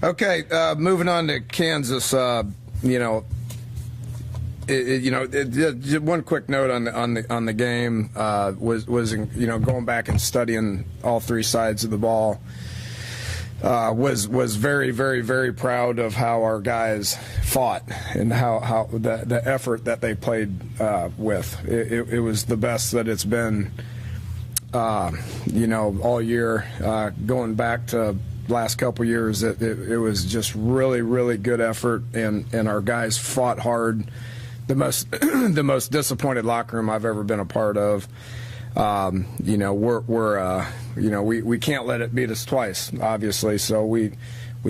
Okay, moving on to Kansas. One quick note on the game was going back and studying all three sides of the ball. Was very, very, very proud of how our guys fought and how the effort that they played with. It was the best that it's been, all year. Going back to last couple years, it was just really, really good effort, and our guys fought hard. The most the most disappointed locker room I've ever been a part of. We can't let it beat us twice, obviously. So we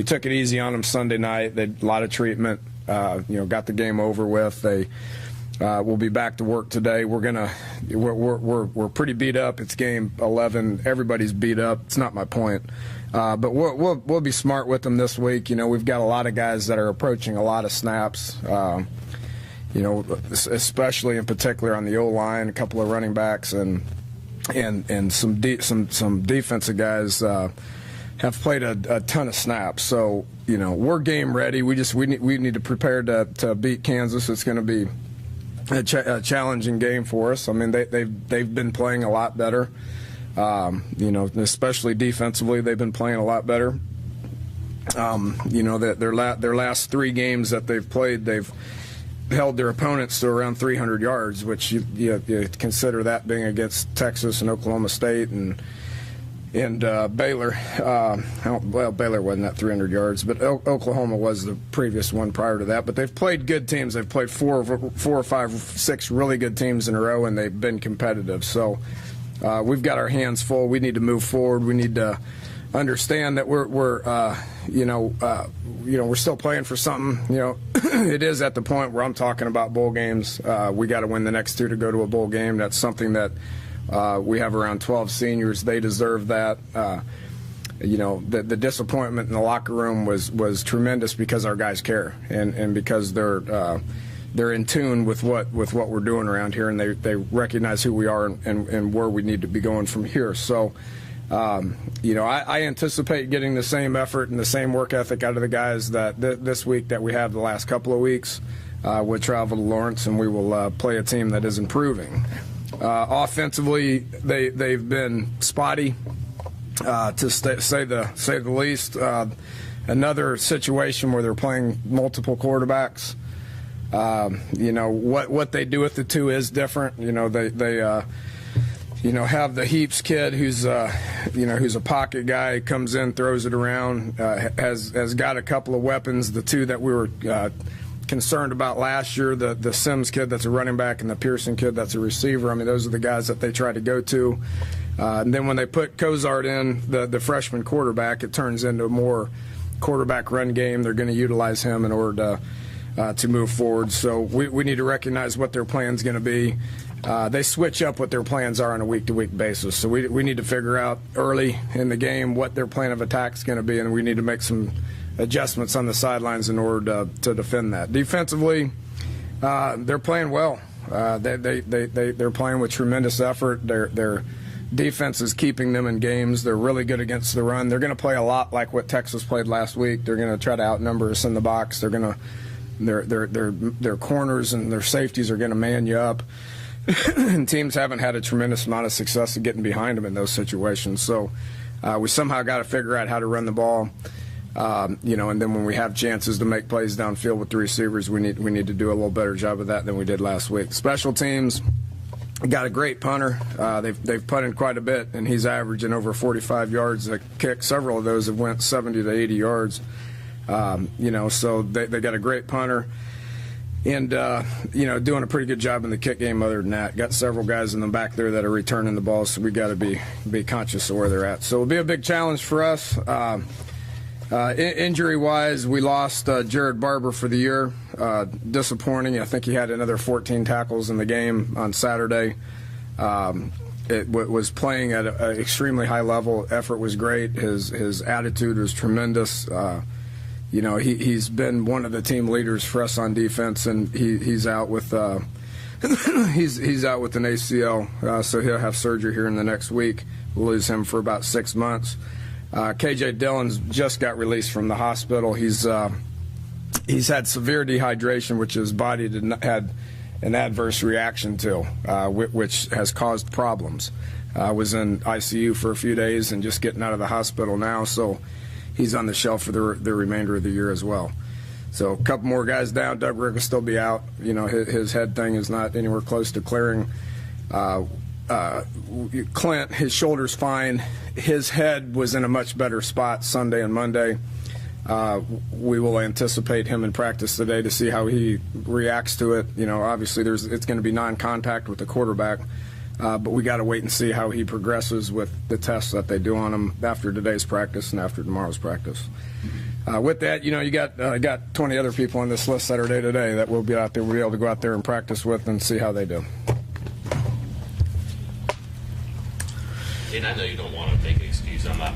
took it easy on them Sunday night. They had a lot of treatment. Got the game over with. They will be back to work today. We're pretty beat up. It's game 11. Everybody's beat up. It's not my point. But we'll be smart with them this week. We've got a lot of guys that are approaching a lot of snaps. Especially in particular on the O-line, a couple of running backs, and some defensive guys have played a ton of snaps. So we're game ready. We need to prepare to beat Kansas. It's going to be a challenging game for us. I mean, they've been playing a lot better. Especially defensively, they've been playing a lot better. Their last three games that they've played, they've held their opponents to around 300 yards, which you consider that being against Texas and Oklahoma State and Baylor. Baylor wasn't at 300 yards, but Oklahoma was the previous one prior to that. But they've played good teams. They've played four or five, six really good teams in a row, and they've been competitive. So we've got our hands full. We need to move forward. We need to understand that we're still playing for something. It is at the point where I'm talking about bowl games. We got to win the next two to go to a bowl game. That's something that we have around 12 seniors. They deserve that. The disappointment in the locker room was tremendous because our guys care and because they're in tune with what we're doing around here, and they recognize who we are and where we need to be going from here. So. I anticipate getting the same effort and the same work ethic out of the guys that this week that we have the last couple of weeks. We'll travel to Lawrence, and we will play a team that is improving. Offensively, they've been spotty, to say the least. Another situation where they're playing multiple quarterbacks. What they do with the two is different. They have the Heaps kid who's a pocket guy, comes in, throws it around, has got a couple of weapons. The two that we were concerned about last year, the Sims kid that's a running back and the Pearson kid that's a receiver. I mean, those are the guys that they try to go to. And then when they put Cozart in, the freshman quarterback, it turns into a more quarterback run game. They're going to utilize him in order to move forward. So we need to recognize what their plan's going to be. They switch up what their plans are on a week-to-week basis. So we need to figure out early in the game what their plan of attack is going to be, and we need to make some adjustments on the sidelines in order to defend that. Defensively, they're playing well. They're playing with tremendous effort. Their defense is keeping them in games. They're really good against the run. They're going to play a lot like what Texas played last week. They're going to try to outnumber us in the box. They're going to their corners and their safeties are going to man you up. And teams haven't had a tremendous amount of success at getting behind them in those situations. So we somehow got to figure out how to run the ball. And then when we have chances to make plays downfield with the receivers, we need to do a little better job of that than we did last week. Special teams, got a great punter. They've punted quite a bit, and he's averaging over 45 yards a kick. Several of those have went 70 to 80 yards. So they got a great punter. And, doing a pretty good job in the kick game other than that. Got several guys in the back there that are returning the ball, so we got to be conscious of where they're at. So it'll be a big challenge for us. Injury-wise, we lost Jared Barber for the year. Disappointing. I think he had another 14 tackles in the game on Saturday. It was playing at an extremely high level. Effort was great. His attitude was tremendous. He's been one of the team leaders for us on defense, and he's out with he's out with an ACL, so he'll have surgery here in the next week. We'll lose him for about 6 months. KJ Dillon's just got released from the hospital. He's had severe dehydration, which his body had an adverse reaction to, which has caused problems. Was in ICU for a few days and just getting out of the hospital now, so he's on the shelf for the remainder of the year as well. So a couple more guys down. Doug Rick will still be out. You know, his head thing is not anywhere close to clearing. Clint, his shoulder's fine. His head was in a much better spot Sunday and Monday. We will anticipate him in practice today to see how he reacts to it. You know, obviously it's going to be non-contact with the quarterback, but we got to wait and see how he progresses with the tests that they do on him after today's practice and after tomorrow's practice. With that, you know, you got 20 other people on this list Saturday today that we'll be out there. We'll be able to go out there and practice with and see how they do. And I know you don't want to make an excuse. I'm not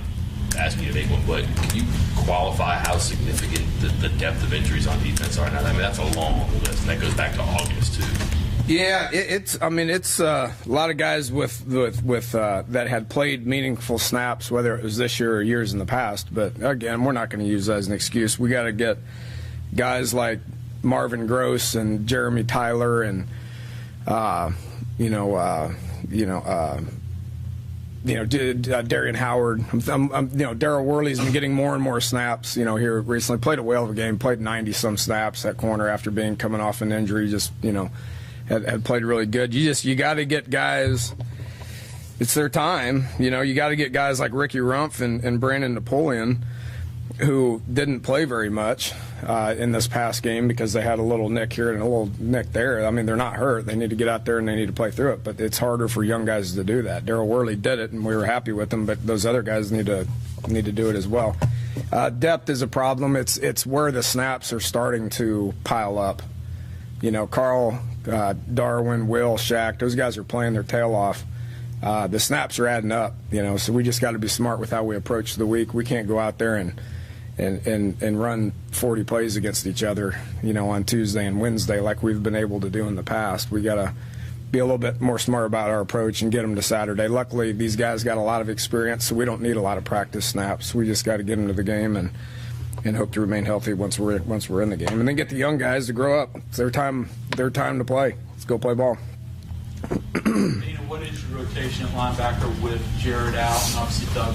asking you to make one, but can you qualify how significant the depth of injuries on defense are now? I mean, that's a long list, and that goes back to August too. Yeah, it's a lot of guys with that had played meaningful snaps, whether it was this year or years in the past. But again, we're not going to use that as an excuse. We got to get guys like Marvin Gross and Jeremy Tyler and Darian Howard. Darryl Worley's been getting more and more snaps. You know, here recently played a whale of a game, played 90-some snaps at corner after coming off an injury. Just had played really good. You got to get guys. It's their time. You know, you got to get guys like Ricky Rumpf and Brandon Napoleon, who didn't play very much in this past game because they had a little nick here and a little nick there. I mean, they're not hurt. They need to get out there and they need to play through it. But it's harder for young guys to do that. Darryl Worley did it, and we were happy with him. But those other guys need to do it as well. Depth is a problem. It's where the snaps are starting to pile up. You know, Carl, Darwin, Will, Shaq, those guys are playing their tail off. The snaps are adding up, you know, so we just got to be smart with how we approach the week. We can't go out there and run 40 plays against each other, you know, on Tuesday and Wednesday like we've been able to do in the past. We got to be a little bit more smart about our approach and get them to Saturday. Luckily, these guys got a lot of experience, so we don't need a lot of practice snaps. We just got to get them to the game and hope to remain healthy once we're in the game, and then get the young guys to grow up. It's their time to play. Let's go play ball. What is your rotation at linebacker with Jared out, and obviously Doug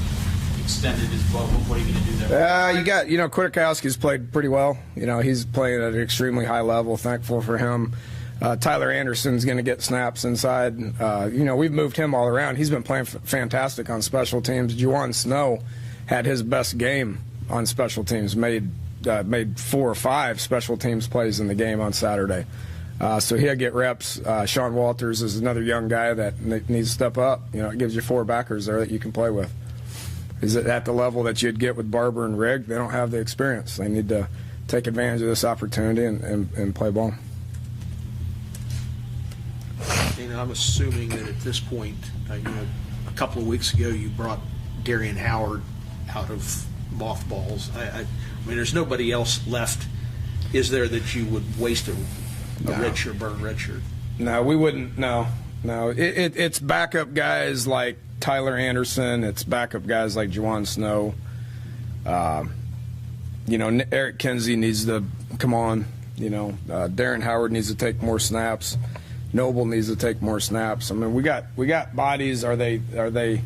extended his boat? What are you going to do there? Kwiatkowski's played pretty well. You know, he's playing at an extremely high level. Thankful for him. Tyler Anderson's going to get snaps inside. We've moved him all around. He's been playing fantastic on special teams. Juwan Snow had his best game on special teams, made 4 or 5 special teams plays in the game on Saturday. So he'll get reps. Sean Walters is another young guy that needs to step up. You know, it gives you 4 backers there that you can play with. Is it at the level that you'd get with Barber and Rigg? They don't have the experience. They need to take advantage of this opportunity and play ball. I'm assuming that at this point, a couple of weeks ago you brought Darian Howard out of mothballs. I mean, there's nobody else left, is there, that you would waste a red shirt, burn red shirt? No, we wouldn't. No. It's backup guys like Tyler Anderson. It's backup guys like Juwan Snow. Eric Kinsey needs to come on. Darren Howard needs to take more snaps. Noble needs to take more snaps. I mean, we got bodies. Are they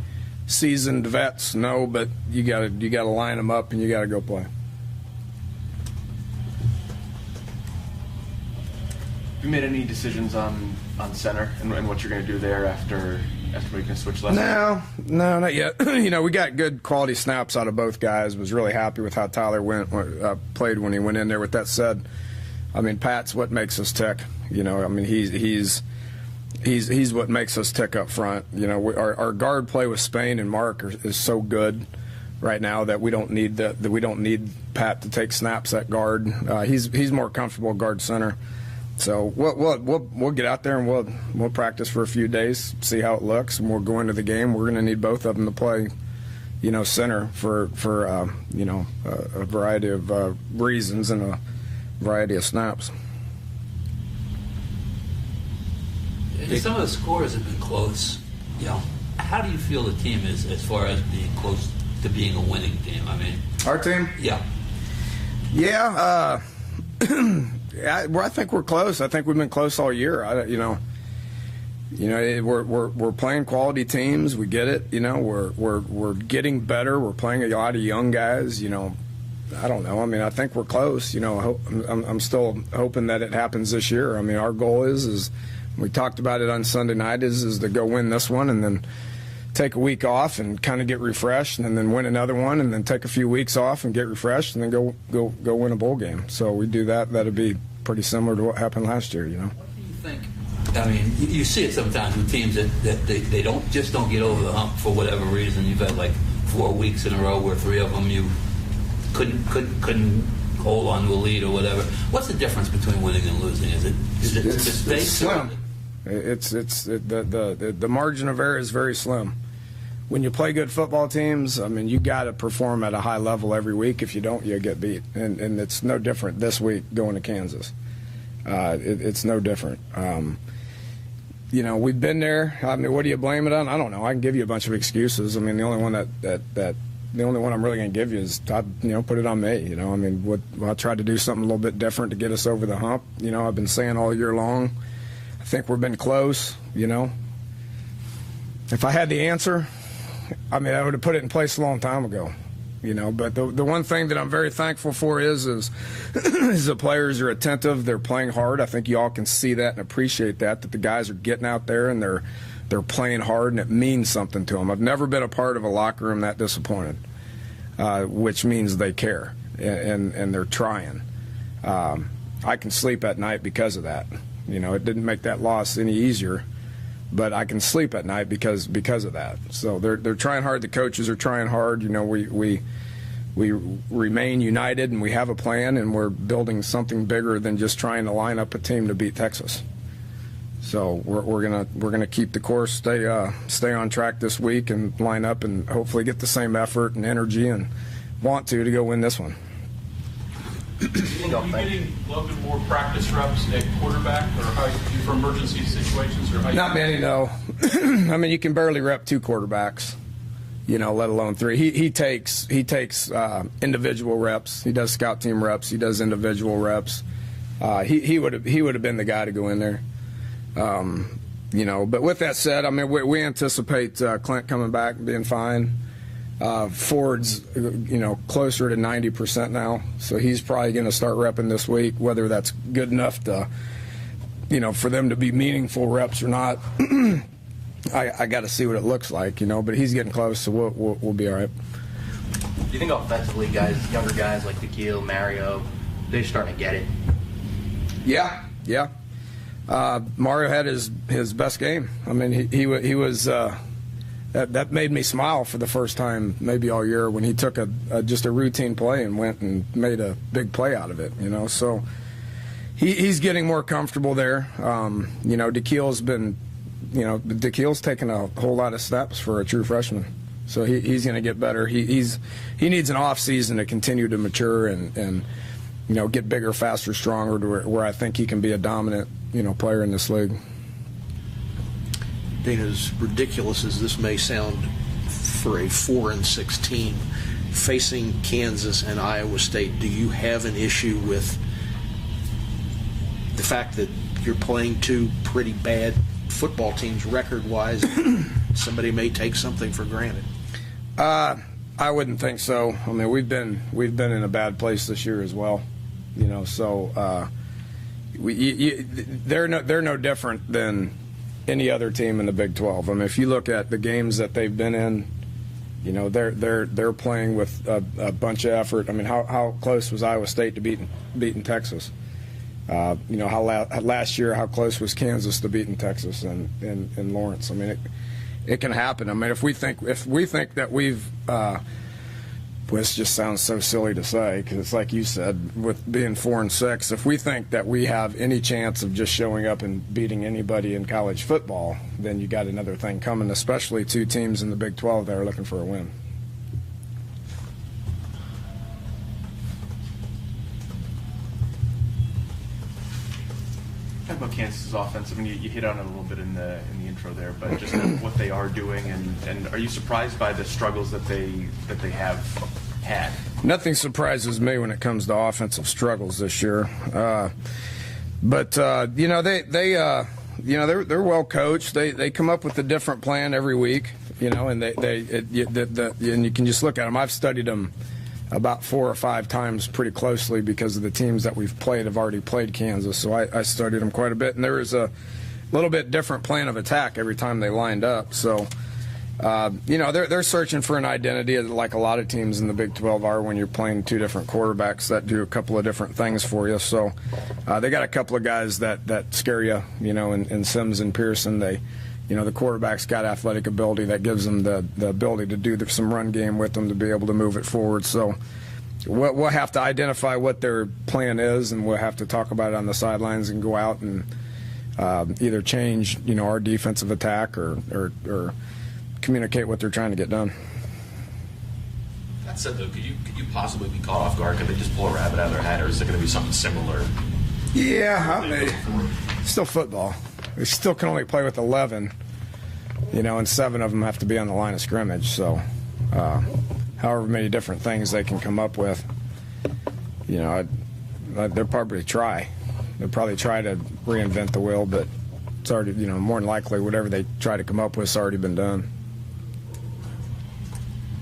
seasoned vets? No, but you gotta line them up and you gotta go play. Have you made any decisions on center and what you're going to do there after making a switch last night? No, not yet. We got good quality snaps out of both guys. Was really happy with how Tyler played when he went in there. With that said, I mean, Pat's what makes us tick. He's what makes us tick up front. Our guard play with Spain and Mark is so good right now that we don't need Pat to take snaps at guard. He's more comfortable guard center. So we'll get out there and we'll practice for a few days, see how it looks, and we'll go into the game. We're going to need both of them to play, center for a variety of reasons and a variety of snaps. Some of the scores have been close. How do you feel the team is as far as being close to being a winning team? I mean, Our team? yeah. Yeah, I think we're close. I think we've been close all year. We're playing quality teams. We get it. We're getting better. We're playing a lot of young guys. I don't know. I mean, I think we're close. I'm still hoping that it happens this year. I mean, our goal is we talked about it on Sunday night is to go win this one and then take a week off and kind of get refreshed, and then win another one, and then take a few weeks off and get refreshed, and then go win a bowl game. So we do that. That'd be pretty similar to what happened last year. What do you think? I mean, you see it sometimes with teams that they don't get over the hump for whatever reason. You've had like 4 weeks in a row where 3 of them you couldn't hold on to a lead or whatever. What's the difference between winning and losing? Is it mistakes? It's slim. The margin of error is very slim. When you play good football teams, I mean, you got to perform at a high level every week. If you don't, you get beat. And it's no different this week going to Kansas. It's no different. We've been there. I mean, what do you blame it on? I don't know. I can give you a bunch of excuses. I mean, the only one the only one I'm really going to give you is, put it on me. I mean, I tried to do something a little bit different to get us over the hump. I've been saying all year long, I think we've been close. If I had the answer, I mean, I would have put it in place a long time ago. But the one thing that I'm very thankful for is the players are attentive. They're playing hard. I think you all can see that and appreciate that the guys are getting out there and they're playing hard, and it means something to them. I've never been a part of a locker room that disappointed, which means they care and they're trying. I can sleep at night because of that. It didn't make that loss any easier, but I can sleep at night because of that. So they're trying hard. The coaches are trying hard. We remain united, and we have a plan, and we're building something bigger than just trying to line up a team to beat Texas. So we're gonna keep the course, stay on track this week, and line up and hopefully get the same effort and energy and want to go win this one. Are you getting a little bit more practice reps at quarterback, or for emergency situations, or not many? No. I mean, you can barely rep 2 quarterbacks, let alone 3. He takes individual reps. He does scout team reps. He does individual reps. He would have been the guy to go in there. But with that said, I mean, we anticipate Clint coming back and being fine. Ford's, closer to 90% now, so he's probably going to start repping this week. Whether that's good enough to, for them to be meaningful reps or not, I got to see what it looks like, But he's getting close, so we'll be all right. Do you think offensively, younger guys like Nikhil, Mario, they're starting to get it? Yeah. Mario had his best game. I mean, he was. That made me smile for the first time maybe all year when he took just a routine play and went and made a big play out of it. So he's getting more comfortable there. Nikhil's been, Nikhil's taken a whole lot of steps for a true freshman. So he's going to get better. He needs an off season to continue to mature and get bigger, faster, stronger to where I think he can be a dominant player in this league. Dana, as ridiculous as this may sound for a 4-6 team facing Kansas and Iowa State, do you have an issue with the fact that you're playing 2 pretty bad football teams record-wise? Somebody may take something for granted. I wouldn't think so. I mean, we've been in a bad place this year as well. So they're no different than any other team in the Big 12. I mean, if you look at the games that they've been in, they're playing with a bunch of effort. I mean, how close was Iowa State to beating Texas? How last year, how close was Kansas to beating Texas and Lawrence? I mean, it can happen. I mean, if we think that we've this just sounds so silly to say, because it's like you said, with being 4-6, if we think that we have any chance of just showing up and beating anybody in college football, then you got another thing coming, especially 2 teams in the Big 12 that are looking for a win. Talk about Kansas's offense? I mean, you hit on it a little bit in the intro there, but just what they are doing, and are you surprised by the struggles that they have had? Nothing surprises me when it comes to offensive struggles this year. But they're well coached. They come up with a different plan every week. And and you can just look at them. I've studied them about 4 or 5 times pretty closely because of the teams that we've played have already played Kansas. So I studied them quite a bit, and there was a little bit different plan of attack every time they lined up. So. They're searching for an identity, like a lot of teams in the Big 12 are when you're playing 2 different quarterbacks that do a couple of different things for you. So they got a couple of guys that scare you, in Sims and Pearson. The quarterback's got athletic ability that gives them the ability to do some run game with them to be able to move it forward. So we'll have to identify what their plan is, and we'll have to talk about it on the sidelines and go out and either change, our defensive attack or communicate what they're trying to get done. That said, though, could you possibly be caught off guard? Could they just pull a rabbit out of their hat, or is it going to be something similar? Yeah, still football. They still can only play with 11, and 7 of them have to be on the line of scrimmage. So, however many different things they can come up with, they'll probably try. They'll probably try to reinvent the wheel, but it's already, more than likely whatever they try to come up with has already been done.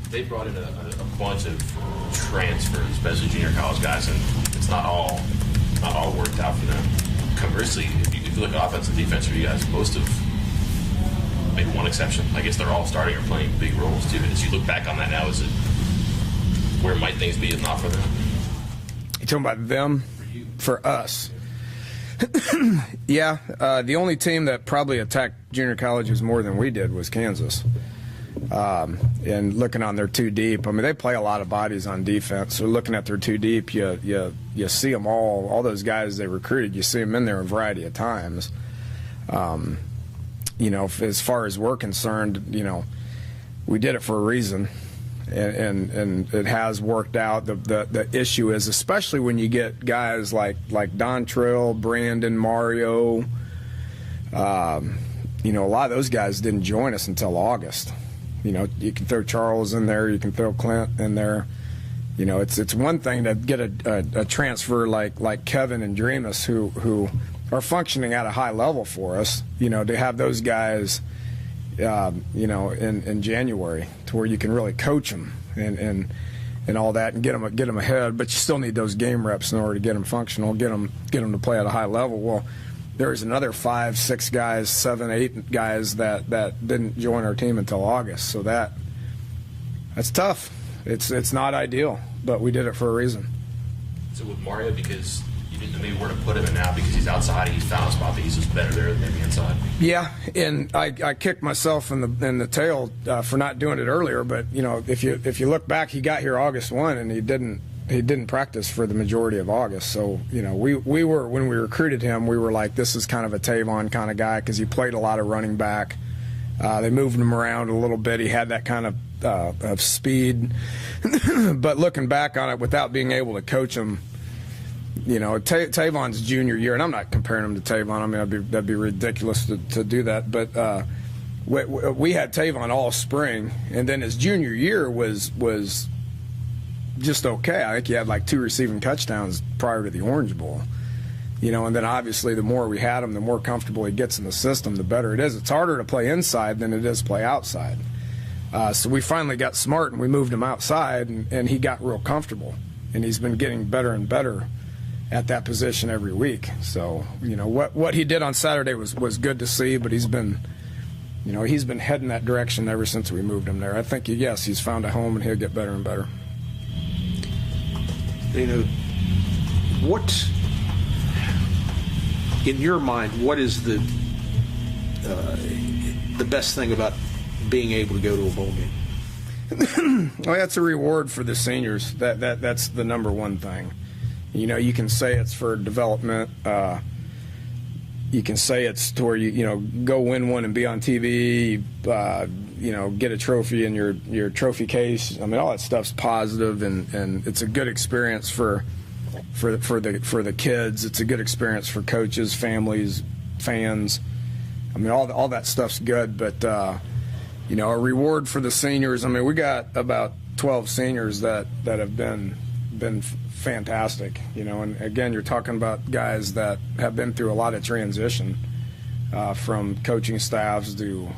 They brought in a bunch of transfers, especially junior college guys, and it's not all worked out for them. Conversely, if you look at offense and defense for you guys, most have maybe one exception. I guess they're all starting or playing big roles too. As you look back on that now, is it where might things be if not for them? You talking about them? For us? Yeah, the only team that probably attacked junior colleges more than we did was Kansas. And looking on their 2 deep, I mean, they play a lot of bodies on defense. So looking at their 2 deep, you see them all those guys they recruited, you see them in there a variety of times. As far as we're concerned, we did it for a reason. And it has worked out. The issue is, especially when you get guys like Dontrell, Brandon, Mario, a lot of those guys didn't join us until August. You can throw Charles in there, you can throw Clint in there. It's one thing to get a transfer like Kevin and Dreamus who are functioning at a high level for us. To have those guys, in January, to where you can really coach them and all that and get them ahead. But you still need those game reps in order to get them functional, get them to play at a high level. Well, there's another 5, 6 guys, 7, 8 guys that didn't join our team until August. So that's tough. It's not ideal, but we did it for a reason. So with Mario, because you didn't know maybe where to put him in now because he's outside, he's found a spot that he's just better there than maybe inside. Yeah, and I kicked myself in the tail for not doing it earlier. But if you look back, he got here August 1 and he didn't practice for the majority of August. So we were, when we recruited him, we were like, this is kind of a Tavon kind of guy because he played a lot of running back. They moved him around a little bit. He had that kind of speed. But looking back on it, without being able to coach him, Tavon's junior year, and I'm not comparing him to Tavon. I mean, that'd be ridiculous to do that. But we had Tavon all spring, and then his junior year was just okay. I think he had like 2 receiving touchdowns prior to the Orange Bowl. And then obviously the more we had him, the more comfortable he gets in the system, the better it is. It's harder to play inside than it is to play outside. So we finally got smart and we moved him outside, and he got real comfortable. And he's been getting better and better at that position every week. So, what he did on Saturday was good to see, but he's been heading that direction ever since we moved him there. I think, yes, he's found a home and he'll get better and better. What, in your mind, what is the best thing about being able to go to a bowl game? Well, that's a reward for the seniors. That's the number one thing. You can say it's for development. You can say it's to where you go win one and be on TV. Get a trophy in your trophy case. I mean, all that stuff's positive, and it's a good experience for the kids. It's a good experience for coaches, families, fans. I mean, all that stuff's good, but you know, a reward for the seniors. I mean, we got about 12 seniors that have been fantastic. You know, and again, you're talking about guys that have been through a lot of transition, from coaching staffs to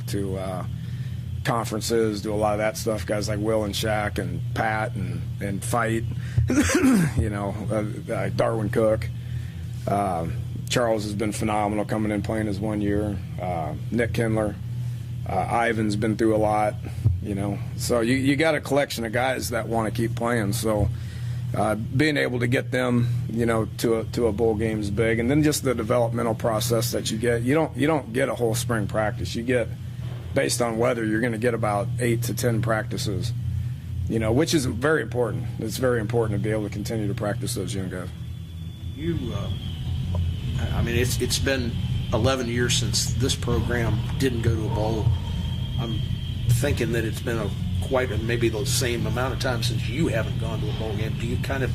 conferences, do a lot of that stuff. Guys like Will and Shaq and Pat and Fight, you know, Darwin Cook. Charles has been phenomenal coming in playing his 1 year. Nick Kindler. Ivan's been through a lot, you know. So you got a collection of guys that want to keep playing. So being able to get them, you know, to a bowl game is big. And then just the developmental process that you get. You don't get a whole spring practice. You get, based on weather, you're going to get about 8 to 10 practices, you know, which is very important. It's very important to be able to continue to practice those young guys. I mean, it's been 11 years since this program didn't go to a bowl. I'm thinking that it's been maybe the same amount of time since you haven't gone to a bowl game. Do you kind of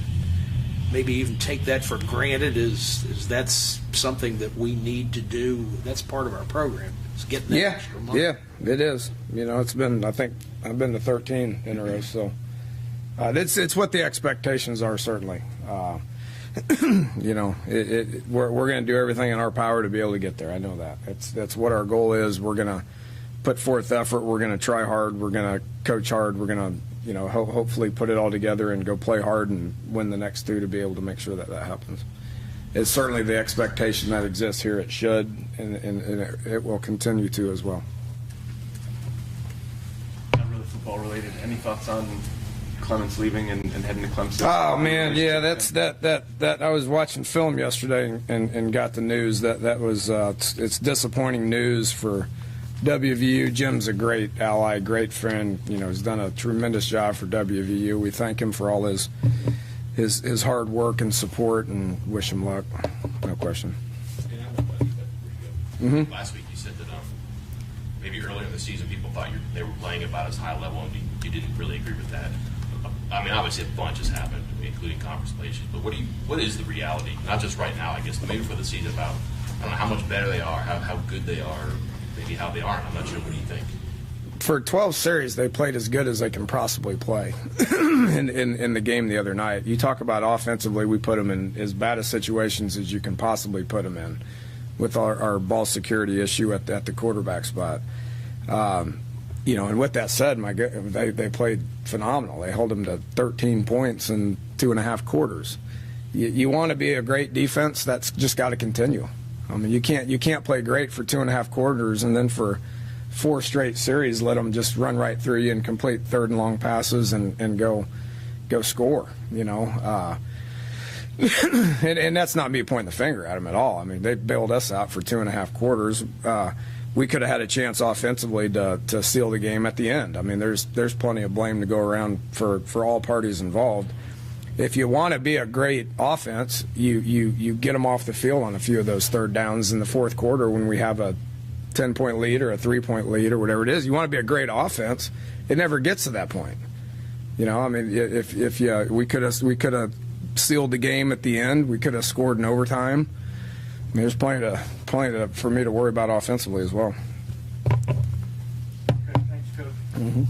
maybe even take that for granted? Is that's something that we need to do? That's part of our program. It's getting that extra money. Yeah, it is. You know, it's been, I think I've been to 13 in a row, so it's what the expectations are, certainly. You know, we're going to do everything in our power to be able to get there. I know that. That's what our goal is. We're going to put forth effort. We're going to try hard. We're going to coach hard. We're going to, you know, hopefully put it all together and go play hard and win the next two to be able to make sure that happens. It's certainly the expectation that exists here. It should, and it will continue to as well. Not really football related. Any thoughts on Clements leaving and heading to Clemson? Oh man, yeah, that I was watching film yesterday and got the news that was it's disappointing news for WVU. Jim's a great ally, great friend. You know, he's done a tremendous job for WVU. We thank him for all his hard work and support, and wish him luck. No question. Last week you said that maybe earlier in the season people thought they were playing about as high level, and you didn't really agree with that. I mean, obviously a bunch has happened, including conference play issues, but what is the reality? Not just right now, I guess, but maybe for the season, about I don't know how much better they are, how good they are, maybe how they aren't. I'm not sure. What do you think? For 12 series, they played as good as they can possibly play in the game the other night. You talk about offensively, we put them in as bad of situations as you can possibly put them in with our ball security issue at the quarterback spot. You know, and with that said, they played phenomenal. They held them to 13 points in 2.5 quarters. You want to be a great defense, that's just got to continue. I mean, you can't play great for 2.5 quarters and then for 4 straight series let them just run right through you and complete third and long passes and go score. You know, and that's not me pointing the finger at them at all. I mean, they bailed us out for 2.5 quarters. We could have had a chance offensively to seal the game at the end. I mean, there's plenty of blame to go around for all parties involved. If you want to be a great offense, you get them off the field on a few of those third downs in the fourth quarter when we have a 10-point lead or a 3-point lead or whatever it is. You want to be a great offense. It never gets to that point. You know, I mean, we could have sealed the game at the end. We could have scored in overtime. I mean, there's plenty for me to worry about offensively as well. Okay, thanks, Coach.